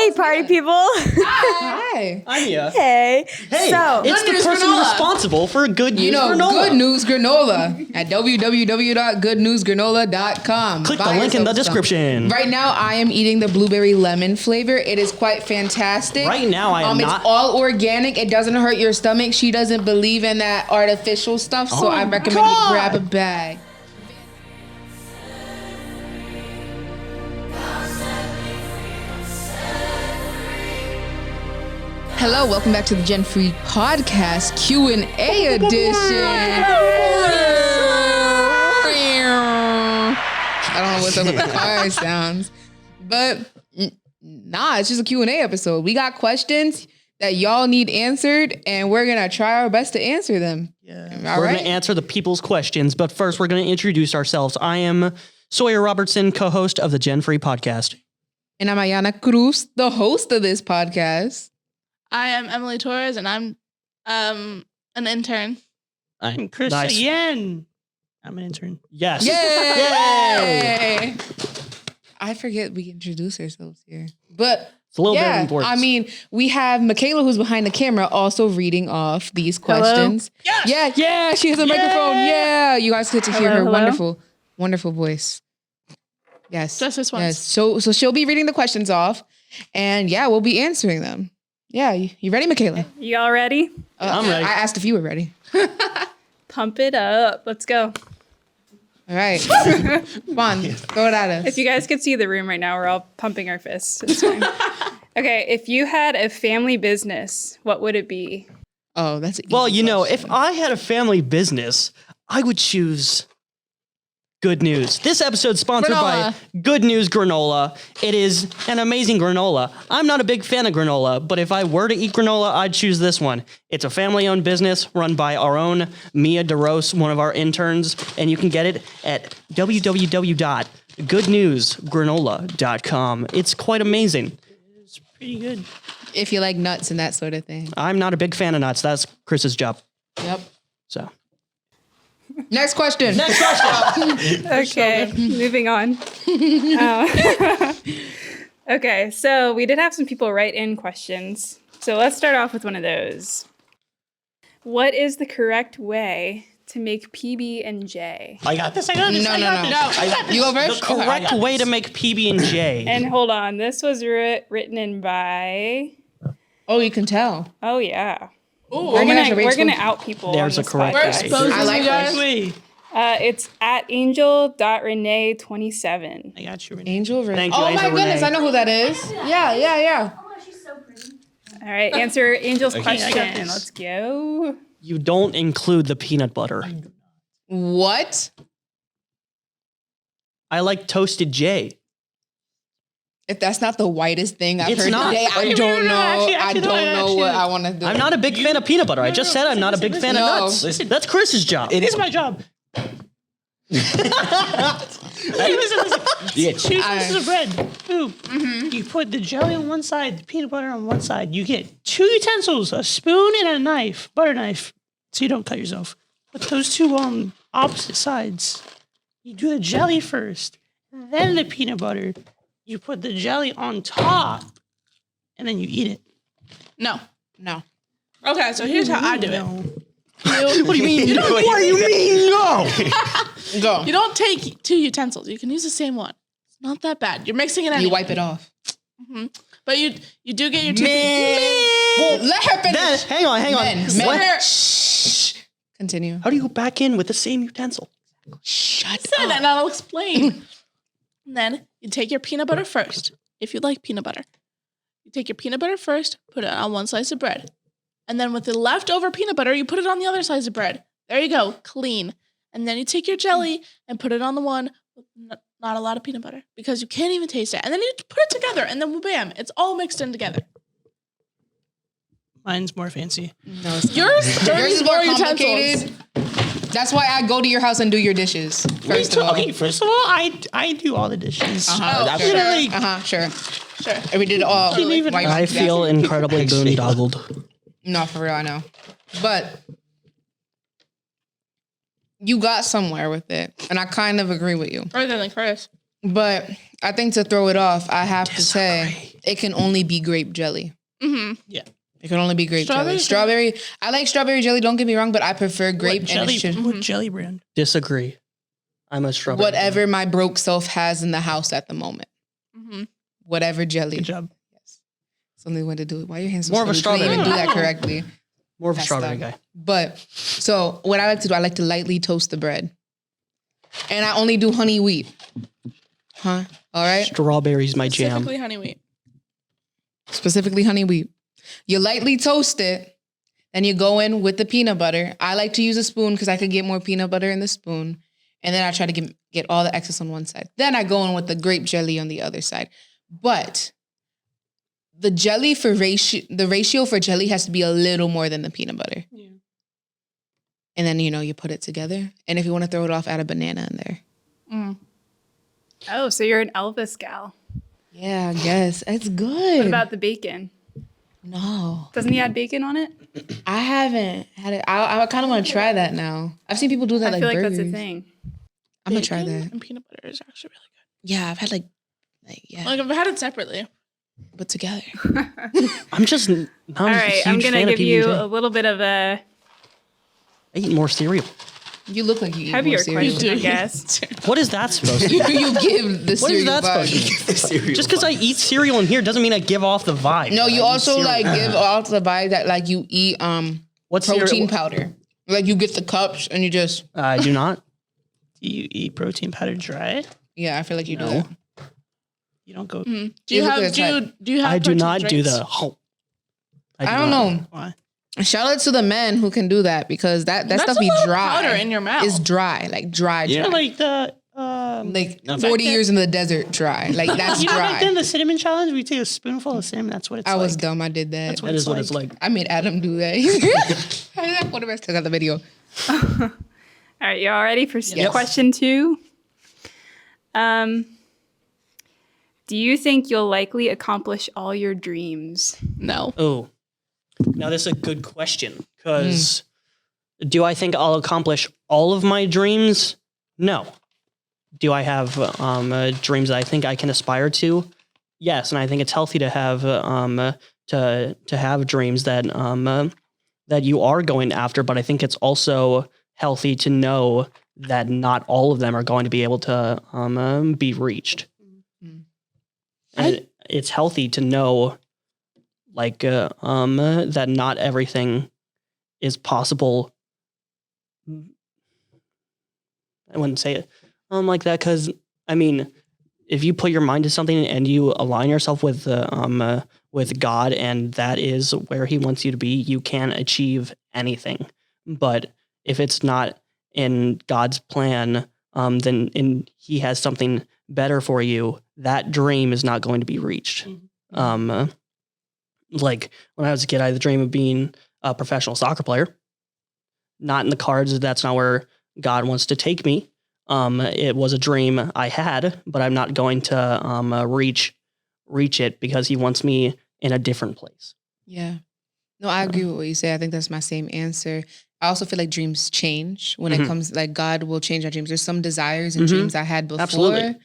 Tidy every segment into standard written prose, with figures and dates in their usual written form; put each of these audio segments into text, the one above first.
Hey, party people. Hi. I'm here. Hey. Hey, So, it's the person responsible for Good News Granola. Good News Granola at www.goodnewsgranola.com. Click the link in the description. Right now, I am eating the blueberry lemon flavor. It is quite fantastic. Right now, I am It's not. all organic. It doesn't hurt your stomach. She doesn't believe in that artificial stuff, so I recommend you grab a bag. Hello, welcome back to the Gen Free Podcast Q&A edition. I don't know what's up with the car sounds, but it's just a Q&A episode. We got questions that y'all need answered, and we're gonna try our best to answer them. Yeah. We're gonna answer the people's questions, but first we're gonna introduce ourselves. I am Sawyer Robertson, co-host of the Gen Free Podcast. And I'm Ayana Cruz, the host of this podcast. I am Emily Torres, and I'm an intern. I'm Chris Yen. I'm an intern. Yes. Yay! I forget we introduce ourselves here. But it's a little bit important. I mean, we have Michaela, who's behind the camera, also reading off these questions. Yes. Yeah, she has a microphone. Yeah, you guys get to hear her Hello. wonderful voice. Yes. Just this once. Yes. So she'll be reading the questions off, and yeah, we'll be answering them. Yeah, you ready, Michaela? you all ready? I'm ready. I asked if you were ready. Pump it up. Let's go. All right. Come on, throw it at us. If you guys could see the room right now, we're all pumping our fists. It's fine. Okay, if you had a family business, what would it be? Oh, that's an easy Well, you know, question. if I had a family business, I would choose Good News. This episode's sponsored by Good News Granola. It is an amazing granola. I'm not a big fan of granola, but if I were to eat granola, I'd choose this one. It's a family-owned business run by our own Mia DeRose, one of our interns, and you can get it at www.goodnewsgranola.com. It's quite amazing. It's pretty good. If you like nuts and that sort of thing. I'm not a big fan of nuts. That's Chris's job. Yep. So. Next question. Okay, moving on. Okay, so we did have some people write in questions. So let's start off with one of those. What is the correct way to make PB and J? I got this. No. You go first? The correct way to make PB&J. And hold on, this was written in by. Oh, you can tell. Oh yeah. Ooh, We're gonna out people. There's on a this correct we're way. exposing I like you guys. Wait, It's at angel.renee27. I got you. Renee. Angel Renee. Thank you, Oh Angel my goodness, Renee. I know who that is. Yeah. All right, answer Angel's I got question. this. Let's go. You don't include the peanut butter. What? I like toasted J. If that's not the whitest thing I've It's heard not. today, I don't know. Actually, I no, don't know what actually. I want to do. I'm not a big fan of peanut butter. I just said I'm not a big fan of No. nuts. Listen. That's Chris's job. It is my job. Listen. You get two pieces of bread. Boom. You put the jelly on one side, the peanut butter on one side. You get two utensils, a spoon and a knife, butter knife, so you don't cut yourself. Put those two on opposite sides. You do the jelly first, then the peanut butter. You put the jelly on top, and then you eat it. No. No. Okay, so here's how I do it. What do you mean? What do you mean? No. Go. You don't take two utensils. You can use the same one. It's not that bad. You're mixing it anyway. You wipe it off. But you do get your two. Well, Let her finish. then, hang on. Men. What? Shh. Continue. How do you go back in with the same utensil? Shut Say up. that and I'll explain. And then you take your peanut butter first, if you like peanut butter. You take your peanut butter first, put it on one slice of bread. And then with the leftover peanut butter, you put it on the other slice of bread. There you go, clean. And then you take your jelly and put it on the one with not a lot of peanut butter because you can't even taste it. And then you put it together and then bam, it's all mixed in together. Mine's more fancy. No, it's not. Yours Yours is more utensils. complicated. That's why I go to your house and do your dishes. First of all. Okay, first of all, I do all the dishes. Sure. Sure. And we did it all. even- white I rice. feel incredibly boondoggled. No, for real, I know. But you got somewhere with it. And I kind of agree with you. Further than Chris. But I think to throw it off, I have to say it can only be grape jelly. Mm-hmm. Yeah. It can only be grape jelly. Strawberry. I like strawberry jelly. Don't get me wrong, but I prefer grape What jelly? and it should, What jelly brand? Disagree. I'm a strawberry. whatever my broke self has in the house at the moment. Mm-hmm. Whatever jelly. Good job. Something way to do it. Why are your hands so More of a sweaty? You couldn't even do strawberry. that correctly. More of a That's strawberry dumb. guy. But so what I like to do, I like to lightly toast the bread. And I only do honey wheat. Huh? All right? Strawberry's my jam. Specifically honey wheat. Specifically honey wheat. You lightly toast it, then you go in with the peanut butter. I like to use a spoon because I could get more peanut butter in the spoon. And then I try to get all the excess on one side. Then I go in with the grape jelly on the other side. But the ratio for jelly has to be a little more than the peanut butter. Yeah. And then, you put it together. And if you want to throw it off, add a banana in there. Mm. Oh, so you're an Elvis gal. Yeah, I guess. It's good. What about the bacon? No. Doesn't he add bacon on it? I haven't had it. I kind of want to try that now. I've seen people do that I feel like burgers. that's a thing. I'm going to try Bacon that. And peanut butter is actually really Yeah, I've had good. Like I've had it separately. but together. I'm just not All a right, huge I'm going fan to of give you PB&J. a little bit of a I eat more cereal. You look like you eat heavier more cereal. question, I guess. What is that supposed to be? You give the What is cereal that vibe. supposed to be? Just because I eat cereal in here doesn't mean I give off the vibe. No, that you I eat also cereal. like give off the vibe that like you eat What's protein cereal? powder. Like you get the cups and you just I do not. Do you eat protein powder dry? yeah, I feel like you do No. that. You don't go. Mm. Do You you look have at the do you have I do protein not do drinks? the. I don't know. Why? Shout out to the men who can do that because that That's stuff a be lot of dry. powder in your mouth. It's dry, like dry. Yeah. Like the Like No, 40 back years in the desert dry. Like that's you know, back dry. then the cinnamon challenge, we take a spoonful of cinnamon. That's what it's I like. was dumb. I did that. That's That is what it's like. I made Adam do that. What if I still got the video? All right, y'all ready for Yep. question 2? Do you think you'll likely accomplish all your dreams? No. Oh, now this is a good question because do I think I'll accomplish all of my dreams? No. Do I have dreams that I think I can aspire to? Yes, and I think it's healthy to have to have dreams that that you are going after. But I think it's also healthy to know that not all of them are going to be able to be reached. And it's healthy to know, like, that not everything is possible. I wouldn't say it like that because, I mean, if you put your mind to something and you align yourself with God and that is where He wants you to be, you can achieve anything. But if it's not in God's plan, then He has something better for you, that dream is not going to be reached. Like when I was a kid, I had the dream of being a professional soccer player. Not in the cards. That's not where God wants to take me. It was a dream I had, but I'm not going to reach it because He wants me in a different place. Yeah. No, I agree with what you say. I think that's my same answer. I also feel like dreams change when it comes, like God will change our dreams. There's some desires and dreams I had before Absolutely.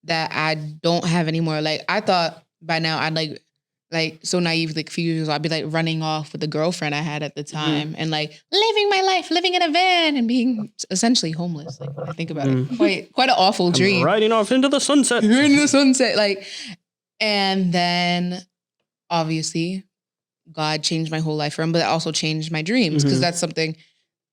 that I don't have anymore. Like I thought by now I'd like so naive, like a few years ago, I'd be like running off with the girlfriend I had at the time and like living my life, living in a van and being essentially homeless. Like when I think about it, quite an awful dream. Riding off into the sunset. You're in the sunset, like, and then obviously God changed my whole life around, but it also changed my dreams because that's something,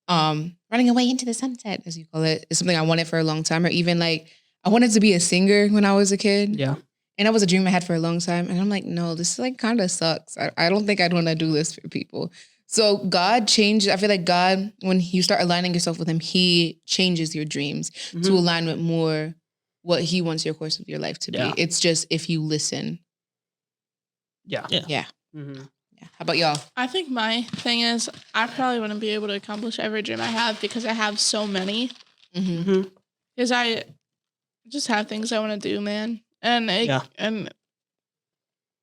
running away into the sunset, as you call it, is something I wanted for a long time. Or even like, I wanted to be a singer when I was a kid. Yeah. And that was a dream I had for a long time. And I'm like, no, this like kind of sucks. I don't think I'd want to do this for people. So God changed. I feel like God, when you start aligning yourself with Him, He changes your dreams to align with more what He wants your course of your life to be. Yeah. It's just if you listen. Yeah. Yeah. Mm-hmm. Yeah. How about y'all? I think my thing is I probably wouldn't be able to accomplish every dream I have because I have so many. Mm-hmm. Because I just have things I want to do, man. And and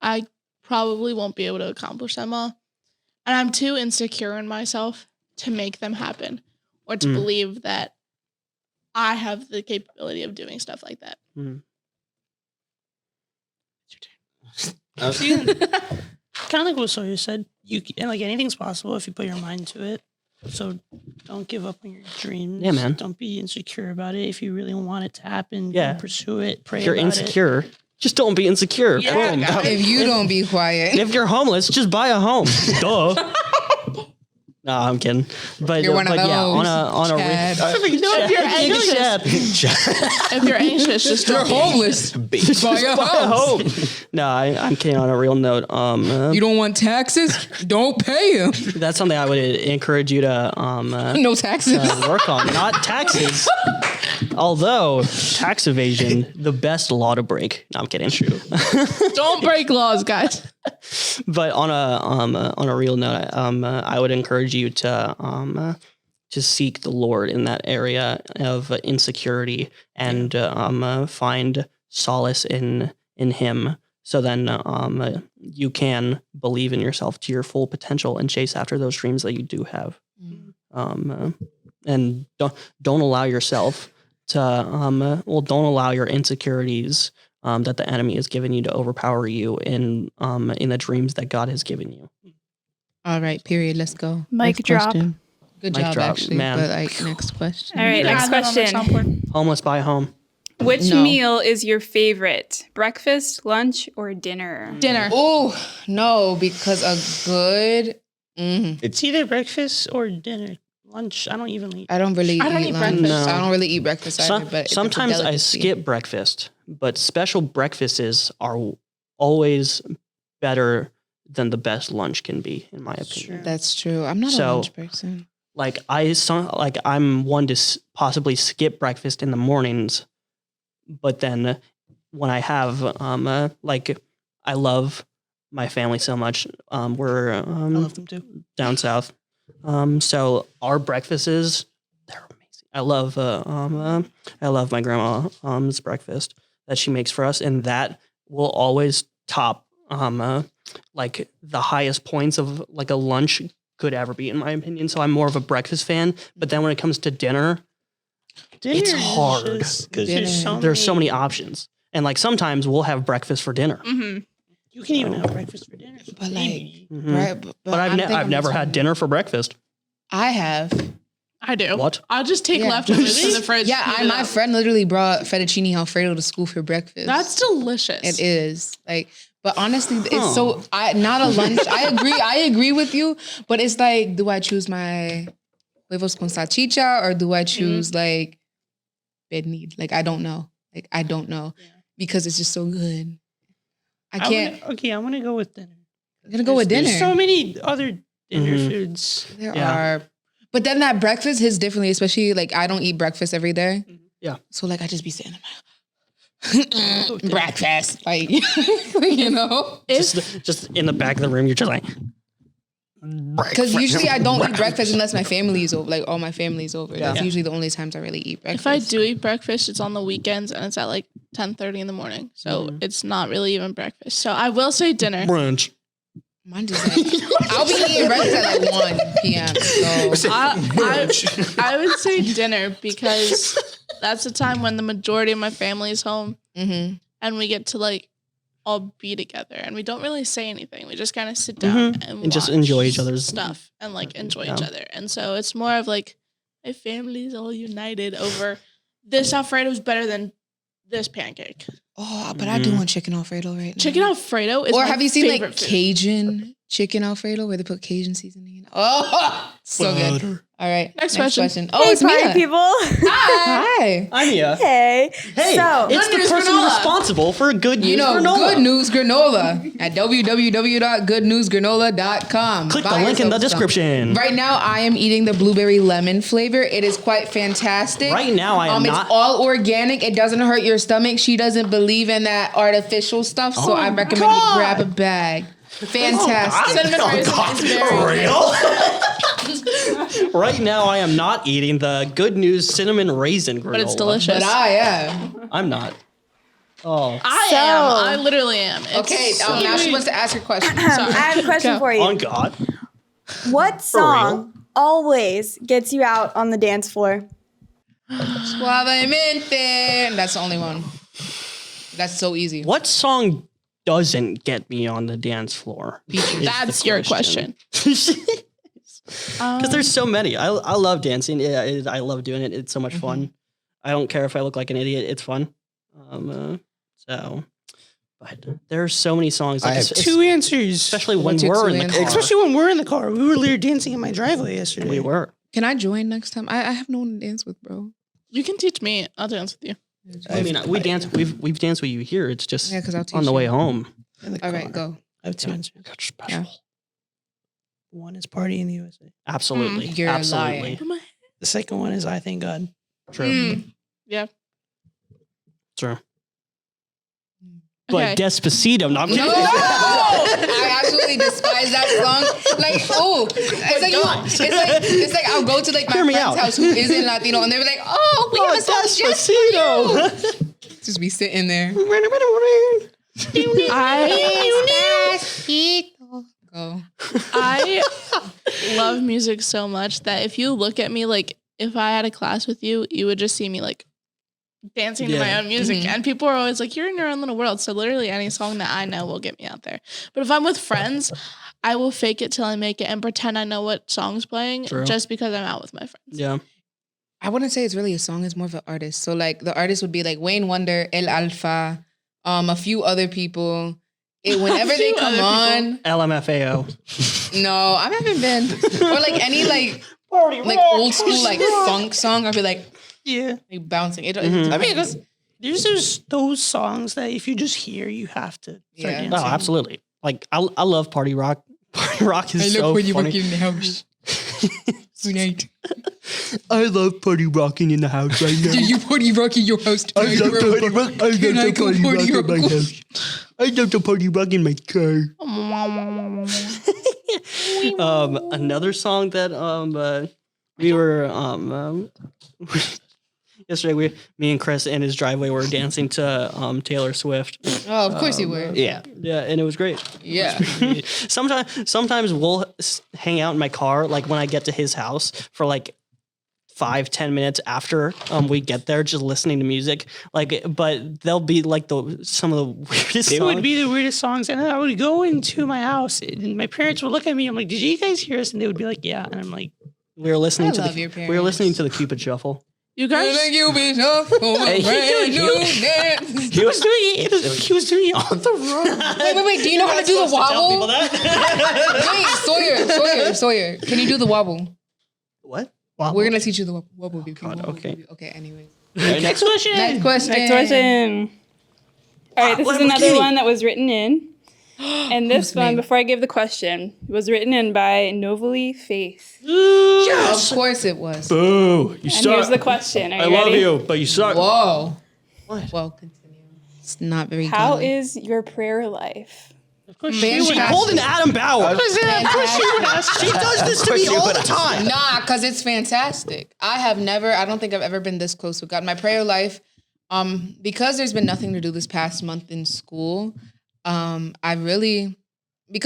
I probably won't be able to accomplish them all. And I'm too insecure in myself to make them happen or to believe that I have the capability of doing stuff like that. Kind of like what Sawyer said. And like anything's possible if you put your mind to it. So don't give up on your dreams. Yeah, man. Don't be insecure about it. If you really want it to happen, Yeah. go pursue it. Pray If you're about insecure, just don't be insecure. Yeah. Boom. If you don't be quiet, If you're homeless, just buy a home. Duh. No, I'm kidding. But You're one of but yeah, those, on a Chad. If you're anxious, if you're anxious, just you're don't be homeless. Buy a house. No, I'm kidding. On a real note, You don't want taxes? Don't pay them. that's something I would encourage you to No taxes. work on. Not taxes. Although tax evasion, the best law to break. No, I'm kidding. Don't break laws, guys. But on a real note, I would encourage you to seek the Lord in that area of insecurity and find solace in Him. So then you can believe in yourself to your full potential and chase after those dreams that you do have. And don't allow yourself to don't allow your insecurities that the enemy has given you to overpower you in the dreams that God has given you. All right, period. Let's go. Mic Next drop. question. Good Mic job, drop, actually. man. But like, next question. All right, next Add that on the question. soundboard. Homeless buy a home. Which No. meal is your favorite? Breakfast, lunch, or dinner? Dinner. Oh no, because a good. It's either breakfast or dinner. Lunch, I don't even eat. I don't really I don't eat eat lunch. breakfast. I don't really eat breakfast either. But if it's a Sometimes I delicacy. skip breakfast, but special breakfasts are always better than the best lunch can be, in my opinion. That's true. I'm not a So- lunch person. Like I'm one to possibly skip breakfast in the mornings, but then when I have I love my family so much. We're I love them too. down south, so our breakfasts, they're amazing. I love my grandma's breakfast that she makes for us, and that will always top like the highest points of like a lunch could ever be, in my opinion. So I'm more of a breakfast fan. But then when it comes to dinner, it's Dinner is hard just- because Dinner. there's so many options. And like sometimes we'll have breakfast for dinner. Mm-hmm. You can even have breakfast for dinner. But like, Maybe. Mhm. right? But I'm thinking I've never had between- dinner for breakfast. I have. I do. What? I'll just take Yeah. leftovers from the fridge. Yeah, heat it my up. friend literally brought fettuccine Alfredo to school for breakfast. That's delicious. It is like, but honestly, it's so not a lunch. I agree with you, but it's like, do I choose my huevos con salchicha or do I choose like pernil? Like I don't know. Because it's just so good. I can't. I'm gonna go with dinner. I'm gonna go with dinner. There's so many other dinner Mhm. foods. There Yeah. are. But then that breakfast hits differently, especially like I don't eat breakfast every day. Yeah. So like I just be sitting there, breakfast, like you know. Just in the back of the room, you're just like, Because usually I don't eat breakfast unless my family is over. Like all my family's over. That's Yeah. usually the only times I really eat breakfast. If I do eat breakfast, it's on the weekends and it's at like 10:30 in the morning. So it's not really even breakfast. So I will say dinner. brunch. Mine just like I'll be eating breakfast at like 1 p.m. So I would say dinner because that's the time when the majority of my family is home mhm. and we get to like all be together and we don't really say anything. We just kind of sit down and just watch enjoy each other's stuff and like enjoy Yeah. each other. And so it's more of like my family's all united over this Alfredo is better than this pancake. Oh, but I do want chicken Alfredo right now. Chicken Alfredo is Or my have you seen like favorite food. Cajun chicken Alfredo where they put Cajun seasoning in it? Oh, so good. All right. Next question. Oh, it's party Mia. people. Hi. I'm Mia. Hey. Hey, So, it's the Good News person Granola. responsible for Good News You know, Granola. Good News Granola at www.goodnewsgranola.com. Click the Buy link in the yourself some. description. Right now, I am eating the blueberry lemon flavor. It is quite fantastic. Right now, I am It's not. all organic. It doesn't hurt your stomach. She doesn't believe in that artificial stuff, so I recommend you grab a bag. Fantastic. Cinnamon raisin is very good. Right now, I am not eating the Good News cinnamon raisin granola. But it's delicious. But I am. I'm not. Oh, I So- am. I literally am. It's Okay, so now she good. wants to ask her question. I have a question Go. for you. on God. What song always gets you out on the dance floor? Suavemente. That's the only one. That's so easy. What song doesn't get me on the dance floor? That's your question. Because there's so many. I love dancing. Yeah, I love doing it. It's so much fun. I don't care if I look like an idiot. It's fun. But there are so many songs. I have two answers. Especially when we're in the car. Especially when we're in the car. We were literally dancing in my driveway yesterday. We were. Can I join next time? I have no one to dance with, bro. You can teach me. I'll dance with you. I mean, we dance. We've danced with you here. It's just because I'll teach on the you. way home. All right, go. I have two answers. Special. Yeah. One is Party in the USA. Absolutely. You're Absolutely. lying. The second one is I Thank God. True. Yeah. True. But Okay. Despacito. No, I'm No, kidding. I absolutely despise that song. Like, oh, it's like I'll go to like my Hear me friend's out. house who isn't Latino, and they're like, "Oh, we have a song just for you." Just be sitting there. Go. I love music so much that if you look at me like if I had a class with you, you would just see me like dancing to my own music. And people are always like, you're in your own little world. So literally any song that I know will get me out there. But if I'm with friends, I will fake it till I make it and pretend I know what song's playing just because I'm out with my friends. Yeah. I wouldn't say it's really a song, it's more of an artist. So like the artist would be like Wayne Wonder, El Alfa, a few other people. Whenever they come on. LMFAO. No, I haven't been. Or like any like old school like funk song, I'd be like, yeah, like bouncing. I mean, there's those songs that if you just hear, you have to start dancing. Oh, absolutely. Like I love party rock. Party rock is so funny. in the house tonight. I love party rocking in the house right now. Do you party rock in your house tonight? I love party rock. I love Can I the go party rock party in my rock? house. I love the party rock in my car. Another song that we were yesterday me and Chris in his driveway were dancing to Taylor Swift. Oh, of course you were. Yeah, and it was great. Yeah. Sometimes we'll hang out in my car like when I get to his house for like 5-10 minutes after we get there, just listening to music. Like, but they'll be like some of the weirdest It songs. would be the weirdest songs, and then I would go into my house, and my parents would look at me. I'm like, "Did you guys hear us?" And they would be like, "Yeah." And I'm like, We were listening I to love the your we were listening to the Cupid Shuffle. You guys, He he was doing it. He was doing it on the road. Wait. Do you know how to do the wobble? Wait, Sawyer. Can you do the wobble? What? We're going to teach you the wobble. okay. Okay, anyways. Next question. Next question. Next question. All right, this is another one that was written in. And this one, before I give the question, was written in by Novely Faith. Of course it was. Boo! You And here's the question. Are you ready? but you suck. Whoa. What? Well, continue. It's not very How good. is your prayer life? Of course, Fantastic. She pulled an Adam Bauer. Fantastic. She does this to me all the time. Nah, because it's fantastic. I don't think I've ever been this close with God. My prayer life, because there's been nothing to do this past month in school, because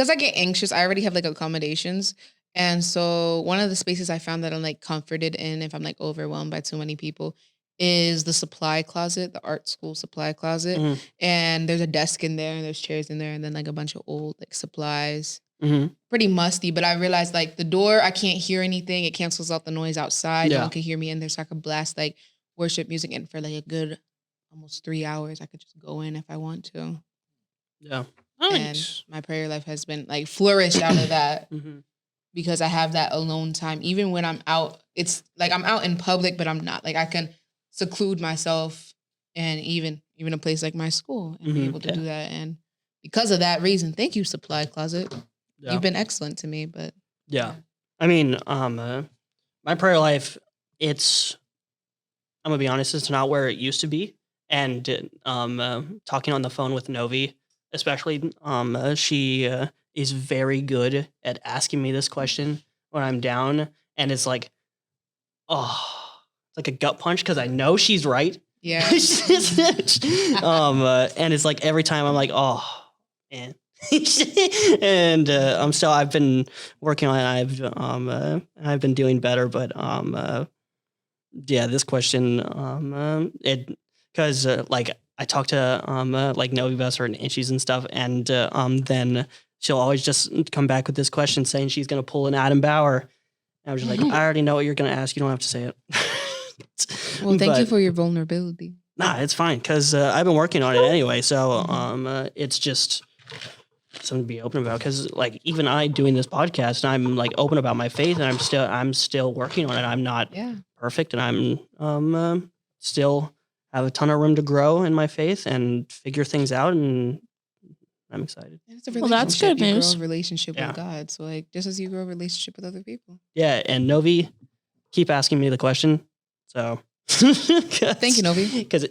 I get anxious, I already have like accommodations. And so one of the spaces I found that I'm like comforted in if I'm like overwhelmed by too many people is the supply closet, the art school supply closet. Mhm. And there's a desk in there and there's chairs in there and then like a bunch of old like supplies. Mm-hmm. Pretty musty, but I realized like the door, I can't hear anything. It cancels out the noise outside. Yeah. No one can hear me in there. So I could blast like worship music and for like a good almost 3 hours, I could just go in if I want to. Yeah. And my prayer life has been like flourished out of that Mm-hmm. because I have that alone time. Even when I'm out, it's like I'm out in public, but I'm not. Like I can seclude myself and even a place like my school and be Mhm. able to do that. And because of that reason, thank you, Supply Closet. Yeah. You've been excellent to me, but Yeah. I mean, my prayer life, I'm gonna be honest, it's not where it used to be. And talking on the phone with Novi, especially, she is very good at asking me this question when I'm down, and it's like, it's like a gut punch because I know she's right. yeah. And it's like every time I'm like, oh man. And I've been working on it. I've been doing better, but yeah, this question, because like I talk to like Novi about her issues and stuff, and then she'll always just come back with this question saying she's gonna pull an Adam Bauer. And I was just like, I already know what you're gonna ask. You don't have to say it. Well, thank you But- for your vulnerability. Nah, it's fine because I've been working on it anyway. So it's just something to be open about. Because like even I doing this podcast, I'm like open about my faith, and I'm still working on it. I'm not perfect, and I'm still have a ton of room to grow in my faith and figure things out. And I'm excited. And it's a Well, that's relationship. good You news. grow a relationship Yeah. with God. So like just as you grow a relationship with other people. Yeah, and Novi, keep asking me the question. So Thank you, Novi. Because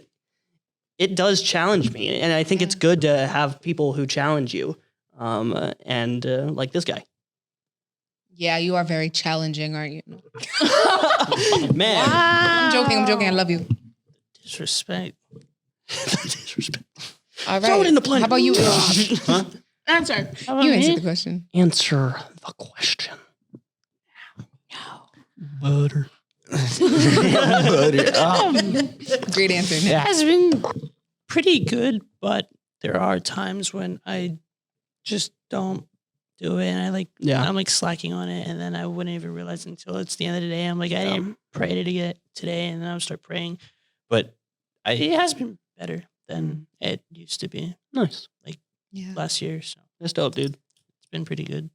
it does challenge me, and I think it's good to have people who challenge you, and like this guy. Yeah, you are very challenging, aren't you? No. Man, I'm joking. I love you. Disrespect. disrespect. All right. Throw it in the plate. How about you? Huh? Answer. You answered the question. Answer the question. Butter. Butter. Great answer. It has been pretty good, but there are times when I just don't do it, and I'm like slacking on it, and then I wouldn't even realize until it's the end of the day. I'm like, I didn't pray to get today, and then I'll start praying. But it has been better than it used to be Nice. Yeah. last year. So That's dope, dude. it's been pretty good.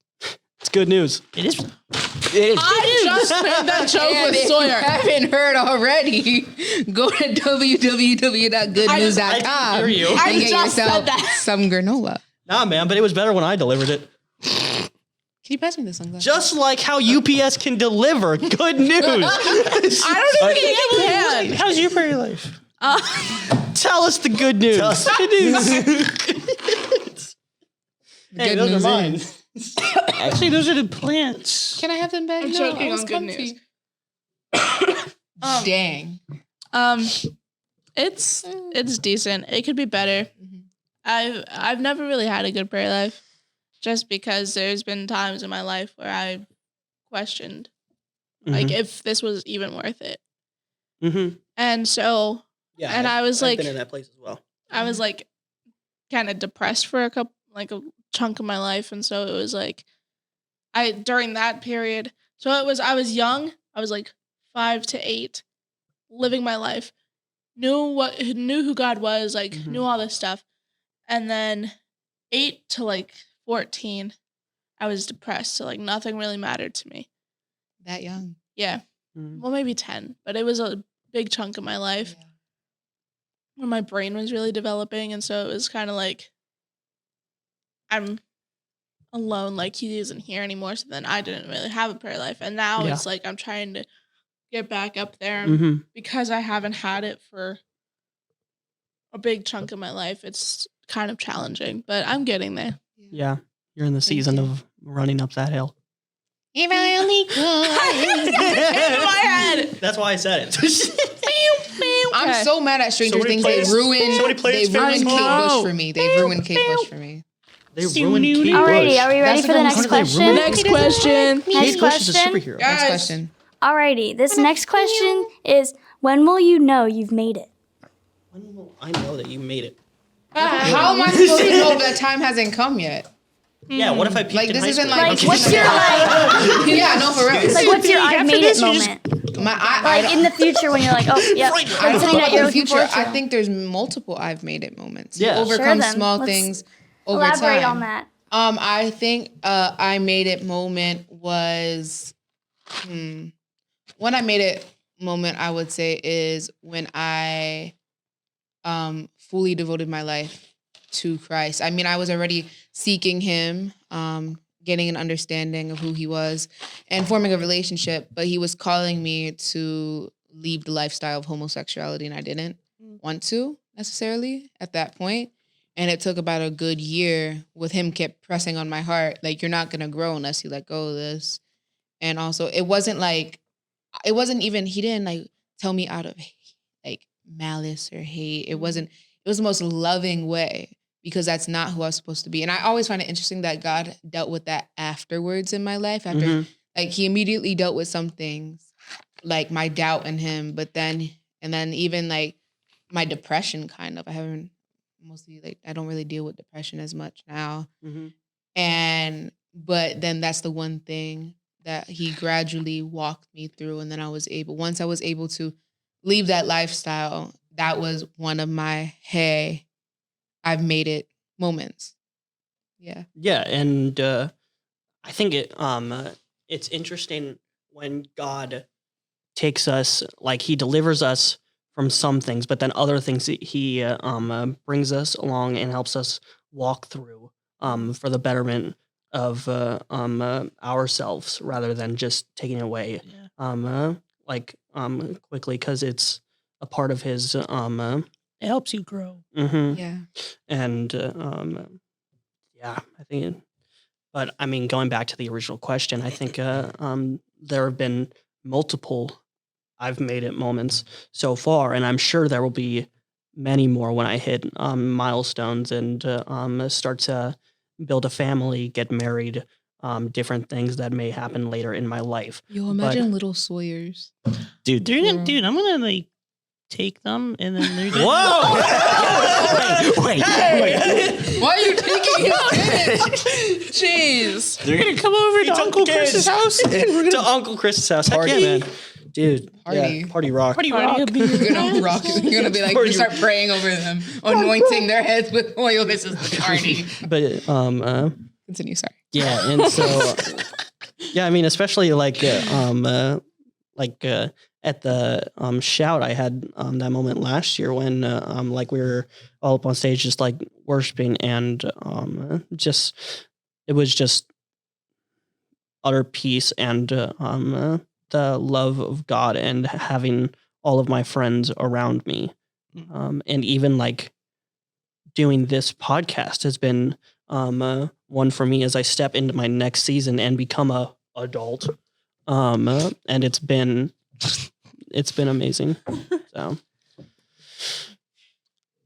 It's good news. It is. I just made that joke And with if you Sawyer. haven't heard already, go to www.goodnews.com I hear you. and I get just said yourself that. some granola. Nah, man, but it was better when I delivered it. Can you pass me the sunglasses? Just like how UPS can deliver good news. I don't even think you can. How's your prayer life? Tell us the good news. Good news. The Hey, good those news are mine. is- Actually, those are the plants. Can I have them back? I'm No, joking I was on good comfy. news. Dang. It's decent. It could be better. Mhm. I've never really had a good prayer life, just because there's been times in my life where I questioned like if this was even worth it. Mm-hmm. And so Yeah, And I was I've like- been in that place as well. I was like kind of depressed for a chunk of my life, and so it was like during that period. So I was young. I was like 5 to 8, living my life, knew who God was, like Mhm. knew all this stuff, and then 8 to like 14, I was depressed. So like nothing really mattered to me. That young. Yeah, Mhm. well maybe 10, but it was a big chunk of my life where my brain was really developing, and so it was kind of like I'm alone, like he isn't here anymore. So then I didn't really have a prayer life, and now Yeah. it's like I'm trying to get back up there, Mm-hmm. because I haven't had it for a big chunk of my life. It's kind of challenging, but I'm getting there. Yeah, you're in the season you. of running up that hill. If I only could. In my head. That's why I said it. I'm Okay. so mad at Stranger Somebody Things. plays- They ruined somebody plays Kate Famous Bush Song. for me. They ruined Kate Bush for me. They ruined Kate Bush. Alrighty, are we ready That's for the the next one- question? Next question. Next Kate Bush is a question. superhero. Yeah. Next Guys. question. Alrighty, this next question is: when will you know you've made it? When will I know that you made it? How am I supposed to know that time hasn't come yet? Yeah, what if I peaked Like, in this high isn't school? like- Like, what's your like? Yeah, no, for real. Like, what's your I've made it moment? I Like in the future when you're like, oh, yep, Right. that's don't something know that about you're the looking future. forward to. I think there's multiple I've made it moments. Yeah. You overcome then. small Let's things over Elaborate time. on that. I think I made it moment was when I made it moment I would say is when I fully devoted my life to Christ. I mean, I was already seeking him, getting an understanding of who he was and forming a relationship, but he was calling me to leave the lifestyle of homosexuality, and I didn't want to necessarily at that point. And it took about a good year with him kept pressing on my heart, like, you're not going to grow unless you let go of this. And also, it wasn't even, he didn't like tell me out of like malice or hate. It was the most loving way, because that's not who I was supposed to be. And I always find it interesting that God dealt with that afterwards in my life. After, like, he immediately dealt with some things, like my doubt in him, and then even like my depression kind of. I haven't mostly like I don't really deal with depression as much now. But then that's the one thing that he gradually walked me through, and then once I was able to leave that lifestyle, that was one of my hey, I've made it moments. Yeah. Yeah, and I think it's interesting when God takes us, like he delivers us from some things, but then other things he brings us along and helps us walk through for the betterment of ourselves rather than just taking it away quickly because it's a part of his It helps you grow. Yeah. And I think but I mean going back to the original question, I think there have been multiple I've made it moments so far, and I'm sure there will be many more when I hit milestones and start to build a family, get married, different things that may happen later in my life. Yo, imagine little Sawyers. Dude, I'm gonna like take them and then they're gonna whoa! wait. Why are you taking his kids? Jeez. They're gonna come over to Uncle Chris's house. To Uncle Chris's house. Heck yeah, man. Dude, Party. Party rock. Party rock. You're gonna rock. You're gonna be like, you start praying over them, anointing their heads with oil. This is the party. But Continue. Sorry. yeah, and so yeah, I mean, especially like at the shout I had that moment last year when like we were all up on stage just like worshiping and just it was just utter peace and the love of God and having all of my friends around me. And even like doing this podcast has been one for me as I step into my next season and become a adult. And it's been amazing. So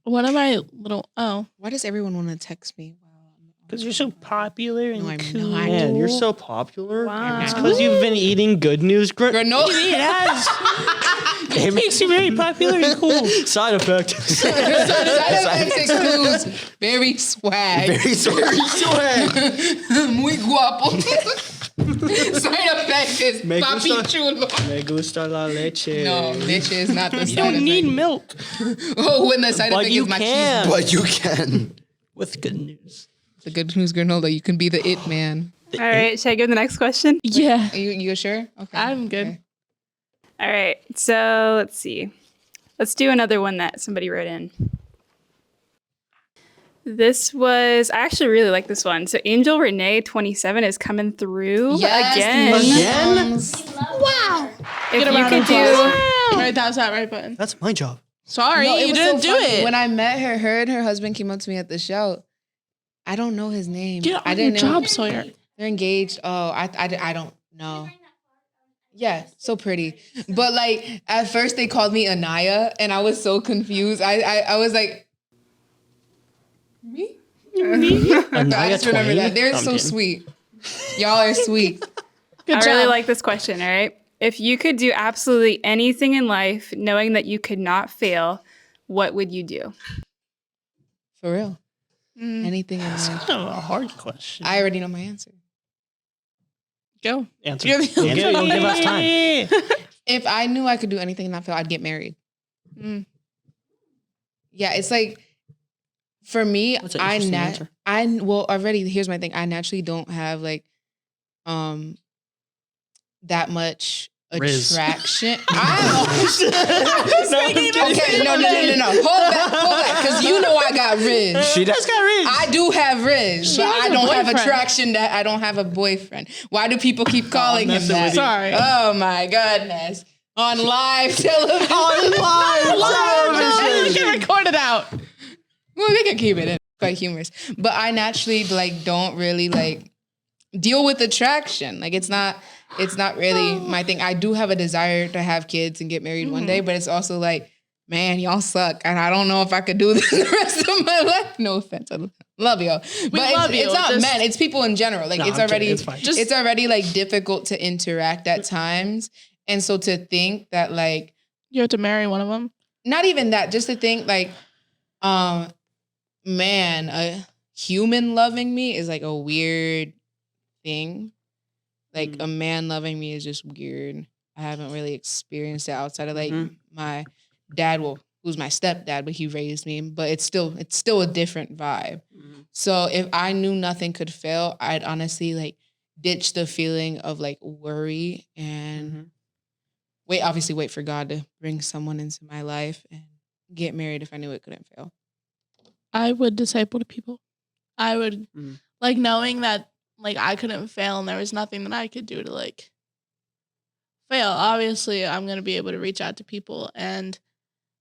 One of my little Why does everyone want to text me? Because you're so popular and No, I'm cool. not. man, you're so popular. Wow. It's because you've been eating good news Granola. It has. It makes you very popular and cool. Side effect. Side effects includes very swag. Very swag. Muy guapo. Side effect is Me papi gusta- chulo. Me gusta la leche. No, leche is not the You side don't effect. need milk Oh, when the side But effect you is my can. cheese. But you can. with good news. The good news granola, you can be the it man. All right, should I give the next question? yeah. Are you sure? Okay. I'm good. Okay. All right, so let's see. Let's do another one that somebody wrote in. This was, I actually really like this one. So Angel Renee 27 is coming through again. Wow. If Get a you round could of do, applause. Right, that was that right button. That's my job. Sorry, No, it you was didn't so do funny. it. When I met her and her husband came up to me at the show. I don't know his name. Get I on your didn't know. job, Sawyer. They're engaged. Oh, I don't know. Yeah, so pretty. But like at first they called me Anaya and I was so confused. I was like, me? I just remember that. They're so sweet. Y'all are sweet. Good I job. really like this question, all right? If you could do absolutely anything in life, knowing that you could not fail, what would you do? For real. Anything in life. Kind of a hard question. I already know my answer. Go. Answer. You're the You'll give us time. If I knew I could do anything and not fail, I'd get married. Yeah, it's like for me, That's an interesting answer. already here's my thing. I naturally don't have like that much Riz. attraction. No, Okay, no. Hold back, because you know I got Riz. She does. I do have Riz, but has I a don't have boyfriend. attraction that I don't have a boyfriend. Why do people keep calling him messing that? with you. Sorry. Oh my goodness. On live television. I didn't get recorded out. Well, they can keep it in. Quite humorous. But I naturally like don't really like deal with attraction. Like it's not really my thing. I do have a desire to have kids and get married one day, but it's also like, man, y'all suck. And I don't know if I could do this the rest of my life. No offense. I love y'all. But love you. It's not Just- men. It's people in general. Like No, it's I'm kidding. already It's fine. it's already like difficult to interact at times. And so to think that like You have to marry one of them. not even that, just to think like, man, a human loving me is like a weird thing. Like a man loving me is just weird. I haven't really experienced it outside of like my dad, who's my stepdad, but he raised me. But it's still a different vibe. So if I knew nothing could fail, I'd honestly like ditch the feeling of like worry and wait for God to bring someone into my life and get married if I knew it couldn't fail. I would disciple people. I would like knowing that like I couldn't fail and there was nothing that I could do to like fail. Obviously, I'm going to be able to reach out to people and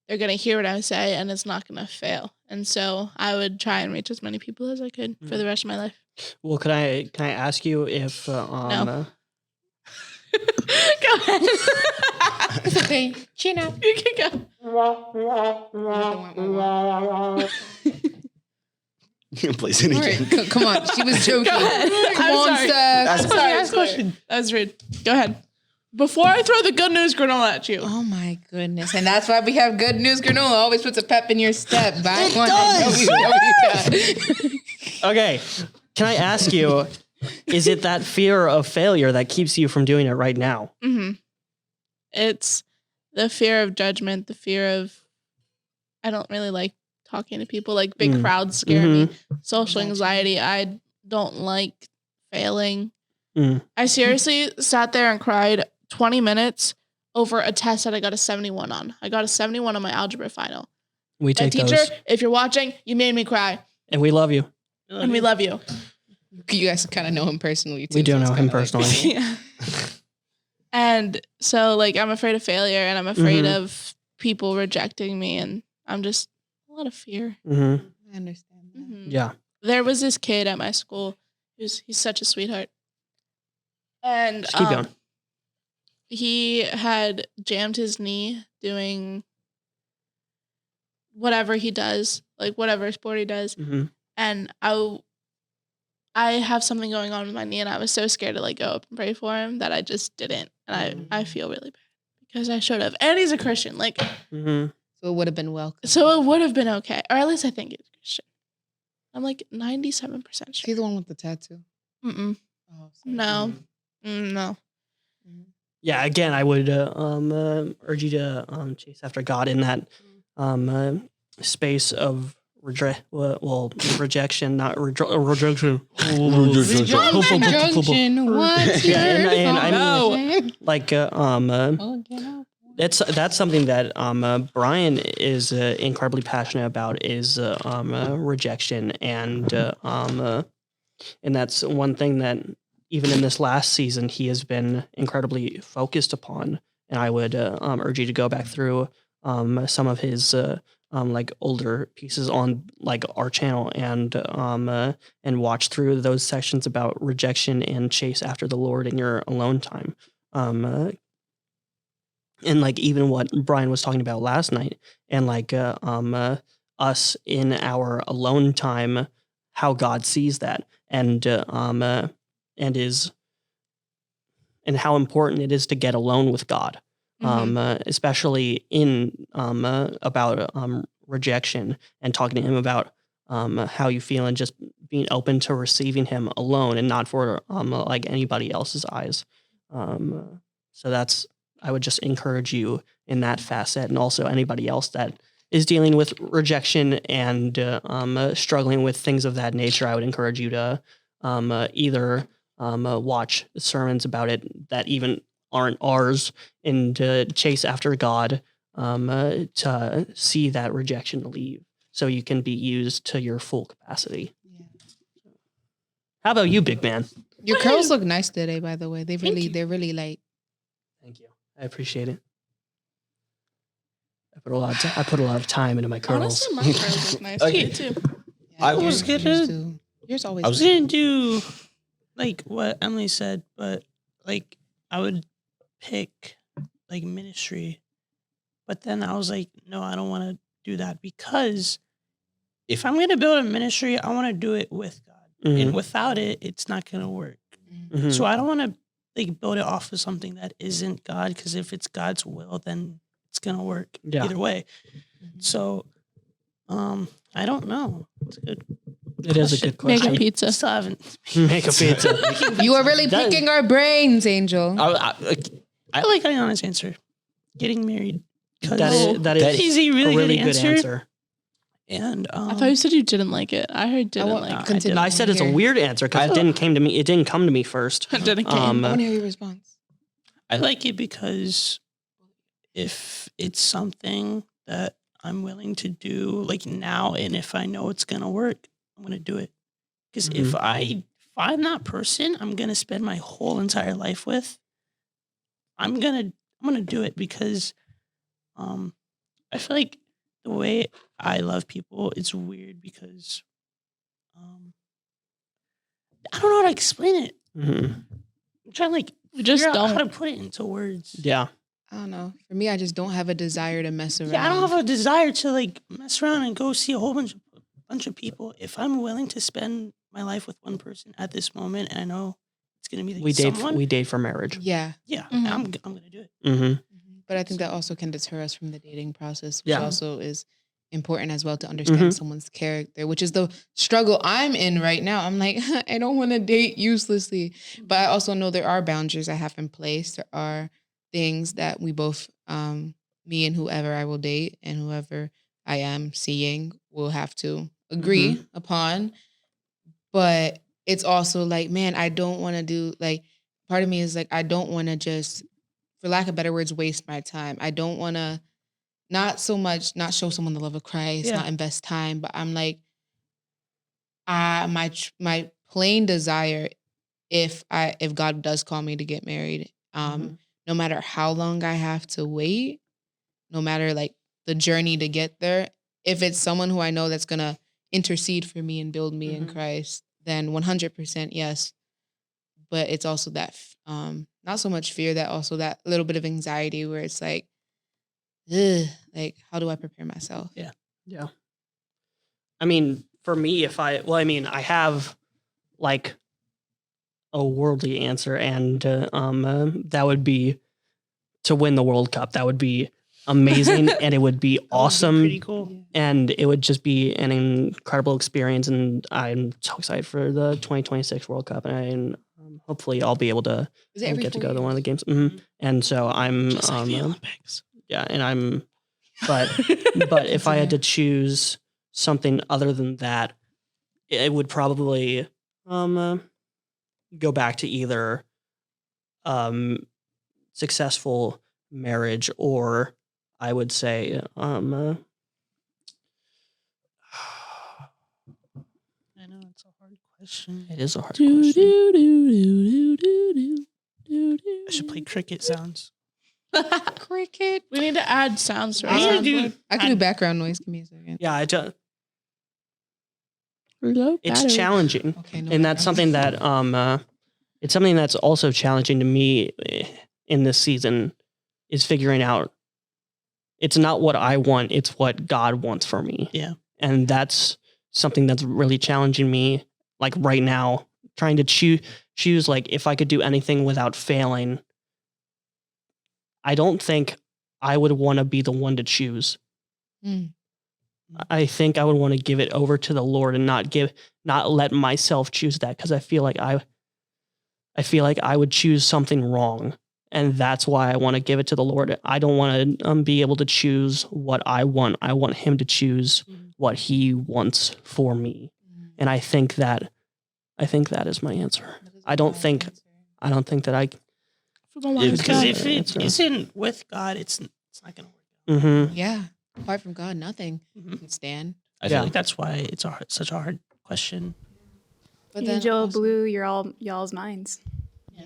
they're going to hear what I say and it's not going to fail. And so I would try and reach as many people as I could for the rest of my life. Well, can I ask you if No. Go ahead. It's okay. Chin up. You can go. Please, again. Right, come on. She was joking. Go ahead. Come on, sorry. Steph. Ask question. That was rude. Go ahead. Before I throw the good news granola at you. Oh my goodness. And that's why we have good news granola. Always puts a pep in your step. Back It one. does. Okay. Can I ask you, is it that fear of failure that keeps you from doing it right now? It's the fear of judgment, the fear of I don't really like talking to people. Like big crowds scare me. Social anxiety. I don't like failing. I seriously sat there and cried 20 minutes over a test that I got a 71 on. I got a 71 on my algebra final. We take teacher, those. if you're watching, you made me cry. And we love you. And we love you. You guys kind of know him personally, too. We do so it's know him kinda like- personally. Yeah. And so like I'm afraid of failure and I'm afraid of people rejecting me and I'm just a lot of fear. I understand that. Yeah. There was this kid at my school he's such a sweetheart. And Just keep going. he had jammed his knee doing whatever he does, like whatever sport he does. And I have something going on with my knee and I was so scared to like go up and pray for him that I just didn't. And I feel really bad because I should have. And he's a Christian. Like So it would have been welcome. so it would have been okay. Or at least I think he's Christian. I'm like 97% Is he sure. the one with the tattoo? Mm-mm. Oh, sorry. No. No. Yeah, again, I would urge you to chase after God in that space of rejection, not rejection. Rejection. What's your and I function? mean, like that's something that Brian is incredibly passionate about is rejection, and that's one thing that even in this last season he has been incredibly focused upon. And I would urge you to go back through some of his like older pieces on like our channel and watch through those sections about rejection and chase after the Lord in your alone time. And like even what Brian was talking about last night and like us in our alone time, how God sees that and how important it is to get alone with God. Especially in about rejection and talking to him about how you feel and just being open to receiving him alone and not for like anybody else's eyes. So that's I would just encourage you in that facet, and also anybody else that is dealing with rejection and struggling with things of that nature. I would encourage you to either watch sermons about it that even aren't ours and chase after God to see that rejection leave so you can be used to your full capacity. Yeah. How about you, big man? Your curls look nice today, by the way. They're really like. Thank you. I appreciate it. I put a lot of time into my curls. Honestly, my curls look nice. Okay. You too. Yeah, I yours was do. gonna- Yours always. I was- I didn't do like what Emily said, but like I would pick like ministry. But then I was like, no, I don't want to do that because if I'm going to build a ministry, I want to do it with God. And without it, it's not going to work. Mhm. So I don't want to like build it off of something that isn't God, because if it's God's will, then it's gonna work Yeah. either way. So, I don't know. It's good. It is a good Make question. a pizza. Still haven't. Make a pizza. You are really That- picking our brains, Angel. I like Ayana's answer. Getting married. that is That a is a really, really good answer. And I thought you said you didn't like it. I heard didn't want- like it. continue. No, I said it's a Here. weird answer because it didn't come to me first. It didn't came. I want to hear your response. I like it because if it's something that I'm willing to do like now, and if I know it's gonna work, I'm gonna do it. Because if I find that person I'm gonna spend my whole entire life with, I'm gonna do it because I feel like the way I love people, it's weird because I don't know how to explain it. Mhm. I'm trying to like You just figure out how to don't. put it into words. Yeah. I don't know. For me, I just don't have a desire to mess around. Yeah, I don't have a desire to like mess around and go see a whole bunch of people. If I'm willing to spend my life with one person at this moment, and I know it's gonna be like someone, We date for marriage. Yeah. yeah, Mhm. I'm gonna do it. Mm-hmm. But I think that also can deter us from the dating process, which Yeah. also is important as well to understand someone's character, which is the struggle I'm in right now. I'm like, I don't want to date uselessly. But I also know there are boundaries I have in place. There are things that we both, me and whoever I will date and whoever I am seeing will have to agree upon. But it's also like, man, I don't want to do, like, part of me is like, I don't want to just, for lack of better words, waste my time. I don't want to not so much not show someone the love of Christ, Yeah. not invest time, but I'm like, my plain desire, if God does call me to get married, no matter how long I have to wait, no matter like the journey to get there, if it's someone who I know that's gonna intercede for me and build me in Christ, then 100% yes. But it's also that not so much fear, that also that little bit of anxiety where it's like, ugh, like how do I prepare myself? Yeah. I mean, for me, I have like a worldly answer, and that would be to win the World Cup. That would be amazing, and it would be awesome, Pretty cool. and it would just be an incredible experience. And I'm so excited for the 2026 World Cup, and hopefully I'll be able to Is it every get to 4 go to one of the years? games. And so I'm Just like the Olympics. yeah, and but if I had to choose something other than that, it would probably go back to either successful marriage, or I would say I know it's a hard question. it is a hard Do, question. do, do, do, do, do, do, I should play cricket sounds. Cricket. We need to add sounds to our I need to soundboard. do. I can do background noise. Give me a second. Yeah, Reload it's battery. challenging. Okay, no And that's something background. that it's something that's also challenging to me in this season, is figuring out it's not what I want, it's what God wants for me. Yeah. And that's something that's really challenging me, like right now, trying to choose like if I could do anything without failing. I don't think I would want to be the one to choose. Mm. I think I would want to give it over to the Lord and not let myself choose that, because I feel like I would choose something wrong, and that's why I want to give it to the Lord. I don't want to be able to choose what I want. I want Him to choose what He wants for me, and I think that is my answer. I don't think that I. From a Because wise if guy. it isn't with God, it's not gonna work. Mm-hmm. Yeah. Apart from God, nothing Mhm. can stand. I feel Yeah. like that's why it's such a hard question. But then Angel also- blew y'all's minds.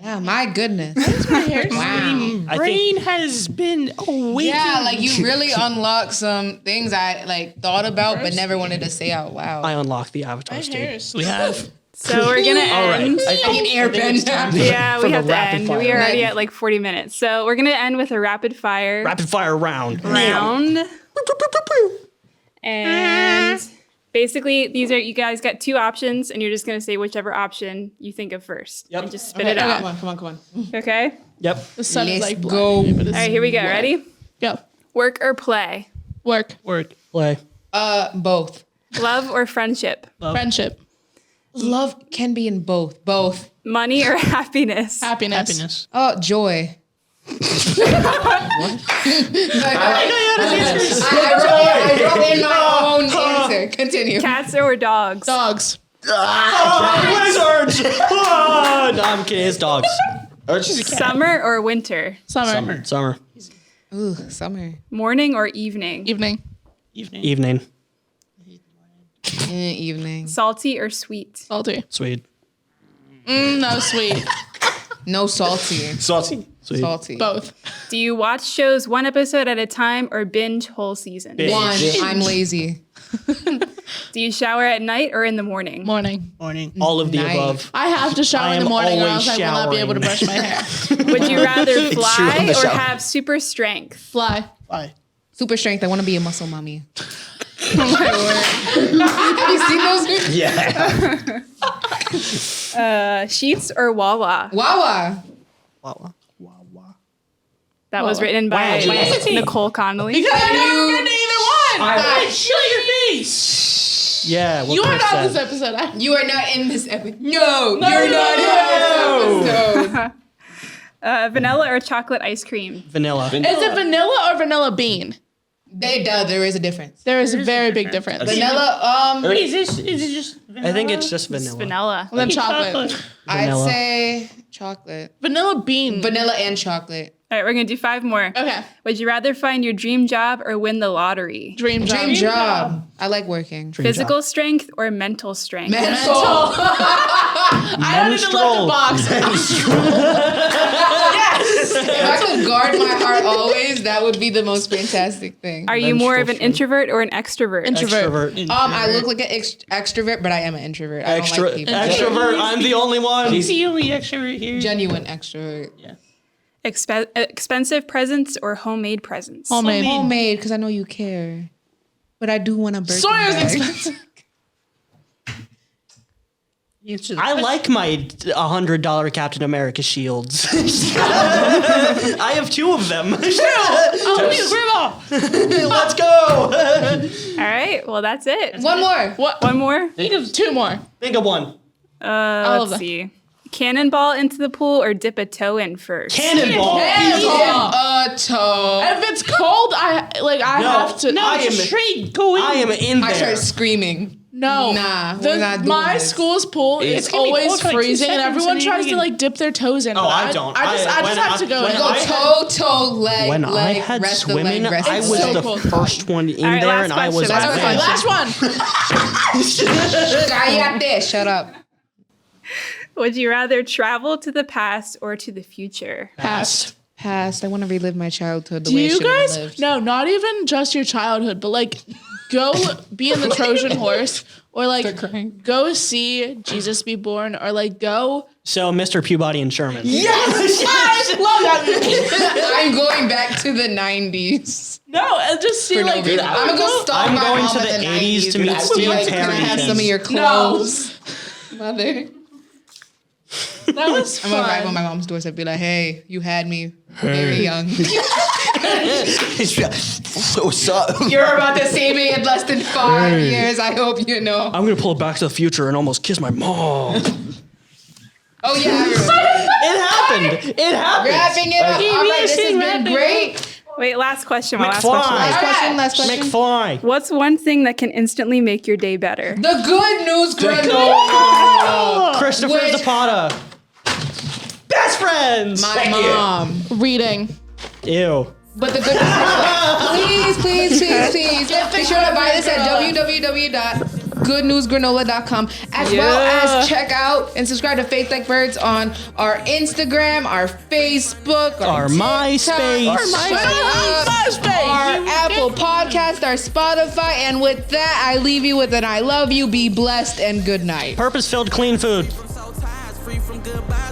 Yeah, my goodness. My Wow. brain has been awakened. Yeah, like you really unlocked some things I like thought about but never wanted to say out loud. I unlocked the My Avatar state. hair's We have. So we're gonna end. I can airbend. Yeah, For we the have to rapid end. fire. We are already at like 40 minutes. So we're gonna end with a rapid fire Rapid fire round. round. And basically, you guys got two options, and you're just gonna say whichever option you think of first. Yep. And just spit Okay, it okay, out. come on. Okay? Yep. The sun is Let's like go. blinding me, but All it's right, here we go. Ready? Go. Work or play? Work. Play. Both. Love or friendship? Friendship. Love can be in both. Both. Money or happiness? Happiness. Oh, joy. I wrote in my own answer. Continue. Cats or dogs? Dogs. Wizards! No, I'm kidding. It's dogs. Summer or winter? Summer. Ooh, summer. Morning or evening? Evening. Evening. Evening. Salty or sweet? Salty. Sweet. No sweet. No salty. Sweet. Salty. Both. Do you watch shows one episode at a time or binge whole season? Binge. One. I'm lazy. Do you shower at night or in the morning? Morning. All of the Night. above. I have to shower I in the am morning or always else I will not be able to showering. brush my hair. Would you rather true, fly I'm the or shower. have super strength? Fly. Super strength. I want to be a muscle mommy. Have you seen those? Yeah. Sheets or Wawa? Wawa. That was written by Nicole Connolly. I never been to either one. Shut your face. Yeah. What You are Chris not said. this episode. You are not in this episode. No, you're not in this episode. Vanilla or chocolate ice cream? Vanilla. Is it vanilla or vanilla bean? There is a difference. There is a very big difference. Vanilla, Is it just vanilla? I think it's just vanilla. Vanilla. And then chocolate. Vanilla. I'd say chocolate. Vanilla bean. Vanilla and chocolate. All right, we're going to do 5 more. Okay. Would you rather find your dream job or win the lottery? Dream job. Dream job. I like working. Physical strength or mental strength? Mental. I had to look the box. If I could guard my heart always, that would be the most fantastic thing. Are you more of an introvert or an extrovert? Introvert. I look like an extrovert, but I am an introvert. I don't like people. Extrovert. I'm the only one. He's the only extrovert here. Genuine extrovert. Expensive presents or homemade presents? Homemade. Homemade, because I know you care. But I do want a birthday Sawyer's bag. expensive. I like my $100 Captain America shields. I have 2 of them. Let's go. All right, well, that's it. One more. One more? Think of 2 more. Think of one. All of Let's them. see. Cannonball into the pool or dip a toe in first? Cannonball. A toe. If it's cold, I have to. No, I am- straight go in. I am in I there. started screaming. No. Nah, we're not doing my this. school's pool is gonna be always cold for like 2 freezing, and seconds everyone and then tries you to can- like dip their toes in. Oh, but I don't. I just have to go in. Go toe, leg, when leg, I had rest the swimming, leg, rest I the was leg. the cold. first one in All right, there, last and I was question. Last advanced. Last one. Cállate, shut up. Would you rather travel to the past or to the future? Past. Past. I want to relive my childhood the Do way it you should have guys? lived. No, not even just your childhood, but like go be in the Trojan horse, or like go see Jesus be born, or like go. So, Mr. Peabody and Sherman. Yes, I love that movie. I'm going back to the 90s. No, and just see For no like reason. I'm gonna go stalk I'm my going mom to in the 80s 90s to meet and be Steve like, can I have Harrington. some of your clothes? Mother. that was I'm gonna arrive on fun. my mom's doorstep and be like, hey, you had me very young. What's up? You're about to see me in less than 5 years. I hope you know. I'm gonna pull Back to the Future and almost kiss my mom. Oh, yeah. I remember. It happened. It happened. Wrapping it up. All right, this has been great. Wait, last question. My last McFly. question. Last question. McFly. What's one thing that can instantly make your day better? The good news granola. Christopher Which- Zapata. Best friends. My mom. Reading. Ew. But the good news, please. Be sure to buy this at www.goodnewsgranola.com, as well as check out and subscribe to Faith Like Birds on our Instagram, our Facebook, Our MySpace. our Apple Podcast, our Spotify, and with that, I leave you with an I love you, be blessed, and good night. Purpose-filled clean food. So tired, free from goodbye.